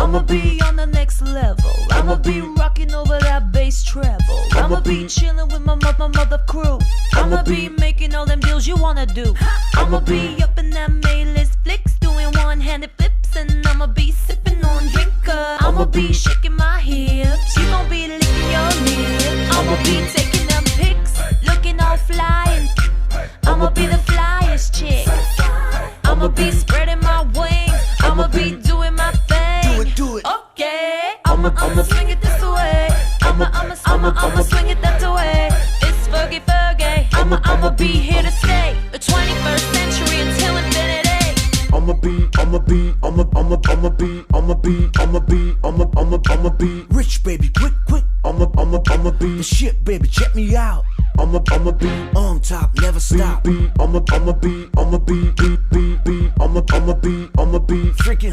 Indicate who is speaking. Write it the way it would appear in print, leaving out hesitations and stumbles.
Speaker 1: I'ma be on the next level. I'ma be rocking over that bass treble. I'ma be chilling with my mother crew. I'ma be making all them deals you wanna do. I'ma be up in that A-list flicks, doing one-handed flips, and I'ma be sipping on drinker. I'ma be shaking my hips. You gon' be licking your lips. I'ma be taking them pics, looking all fly. I'ma be the flyest chick. I'ma be spreading my wings. I'ma be doing my thing.
Speaker 2: Do it.
Speaker 1: Okay. I'ma swing it this way. I'ma swing it that way. It's Fergie. I'ma be here to stay. The 21st century until infinity.
Speaker 2: I'ma be rich, baby, quick. I'ma be the shit, baby, check me out. I'ma be on top, never stop. I'ma be freaking